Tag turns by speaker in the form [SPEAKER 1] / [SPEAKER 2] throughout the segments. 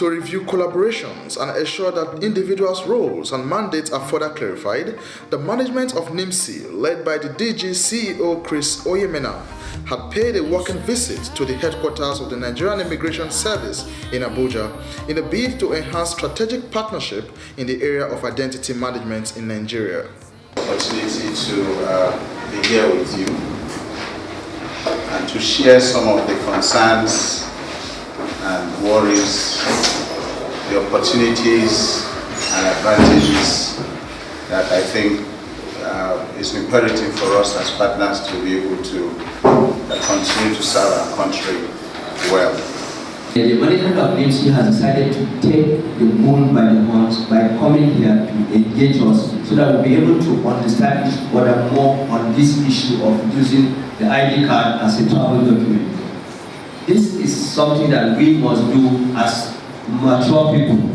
[SPEAKER 1] To review collaborations and ensure that individuals' roles and mandates are further clarified, the management of NIMC, led by the DG CEO Chris Onyemenam, had paid a working visit to the headquarters of the Nigerian Immigration Service in Abuja in a bid to enhance strategic partnership in the area of identity management in Nigeria.
[SPEAKER 2] Opportunity to be here with you and to share some of the concerns and worries, the opportunities and advantages that I think is imperative for us as partners to be able to continue to serve our country well.
[SPEAKER 3] The management of NIMC has decided to take the bull by the horns by coming here to engage us so that we'll be able to understand each other more on this issue of using the ID card as a travel document. This is something that we must do as mature people.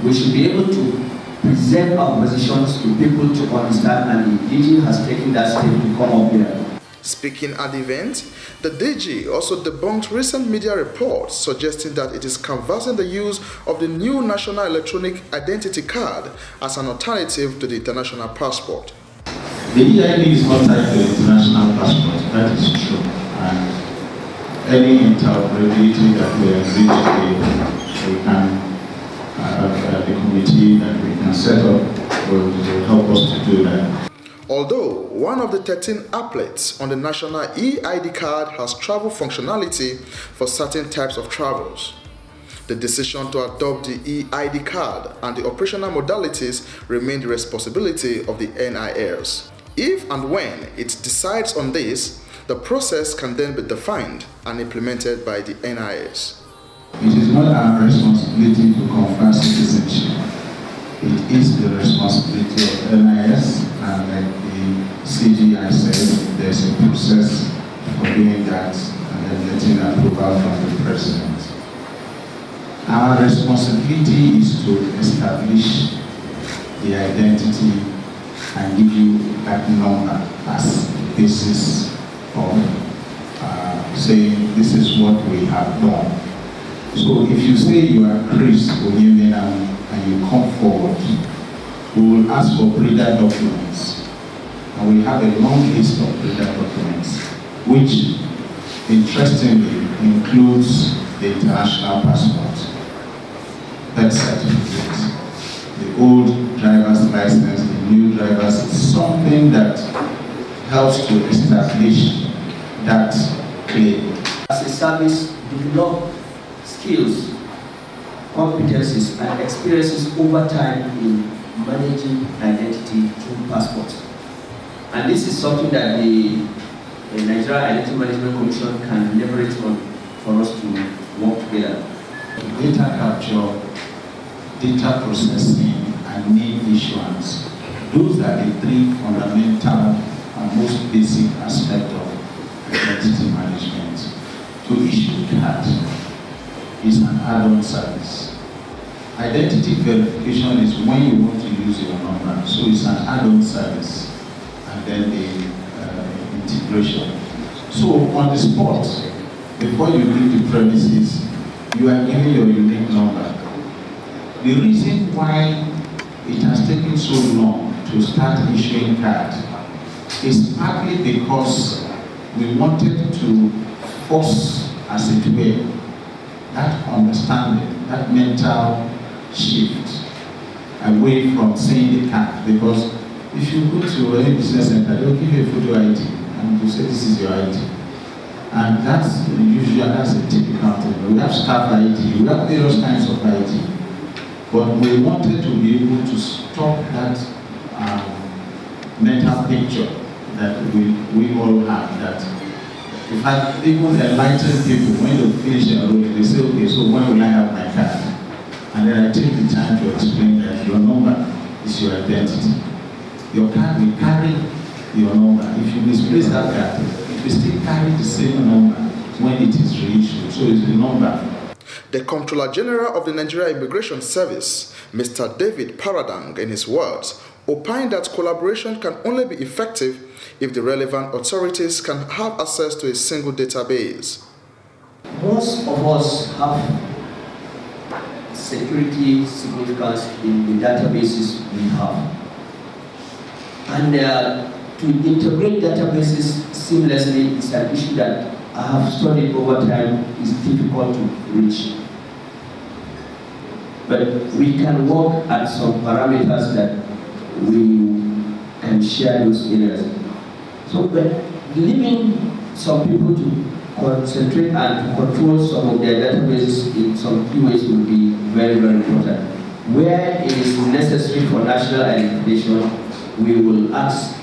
[SPEAKER 3] We should be able to present our positions to people to understand, and the DG has taken that step to come up here.
[SPEAKER 1] Speaking at the event, the DG also debunked recent media reports suggesting that it is canvassing the use of the new National Electronic Identity Card as an alternative to the international passport.
[SPEAKER 4] The EID is not tied to the international passport, that is true. And any interoperability that we agree to, we can, the committee that we can set up will help us to do that.
[SPEAKER 1] Although one of the 13 applets on the national e-ID card has travel functionality for certain types of travels, the decision to adopt the e-ID card and the operational modalities remain the responsibility of the NIS. If and when it decides on this, the process can then be defined and implemented by the NIS.
[SPEAKER 4] It is not our responsibility to confer citizenship. It is the responsibility of NIS, and like the CGI said, there's a process for doing that and then getting approval from the President. Our responsibility is to establish the identity and give you that number as the basis of saying this is what we have done. So if you say you are Chris Onyemenam and you come forward, we will ask for breeder documents. And we have a long list of breeder documents, which interestingly includes the international passport, birth certificate, the old driver's license, the new driver's, something that helps to establish that claim.
[SPEAKER 3] As a service, develop skills, competencies, and experiences over time in managing identity through passports. And this is something that the Nigeria Identity Management Commission can leverage on for us to work together.
[SPEAKER 4] Data capture, data processing, and name issuance. Those are the three fundamental and most basic aspects of identity management. To issue card is an add-on service. Identity verification is when you want to use your number, so it's an add-on service, and then the integration. So on the spot, before you leave the premises, you are given your unique number. The reason why it has taken so long to start issuing cards is partly because we wanted to force, as it were, that understanding, that mental shift away from saying the card. Because if you go to any business center, they'll give you a photo ID and you say this is your ID. And that's usually, that's a typical thing. We have staff ID, we have various kinds of ID. But we wanted to be able to stop that mental picture that we all have, that in fact, even enlightened people, when they finish their role, they say, okay, so when will I have my card? And then I take the time to explain that your number is your identity. Your card will carry your number. If you misplace that card, it will still carry the same number when it is reissued. So it's the number.
[SPEAKER 1] The Comptroller-General of the Nigerian Immigration Service, Mr. David Parradang, in his words, opined that collaboration can only be effective if the relevant authorities can have access to a single database.
[SPEAKER 3] Most of us have security significance in the databases we have. And to integrate databases seamlessly is an issue that I have studied over time, is difficult to reach. But we can work at some parameters that we can share those areas. So, but leaving some people to concentrate and to control some of their databases in some key ways will be very, very important. Where it is necessary for national identification, we will ask,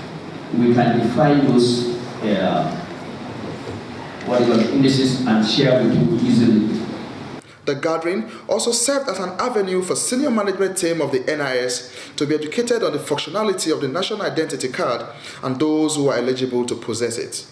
[SPEAKER 3] we can define those indices and share with you easily.
[SPEAKER 1] The gathering also served as an avenue for senior management team of the NIS to be educated on the functionality of the National Identity Card and those who are eligible to possess it.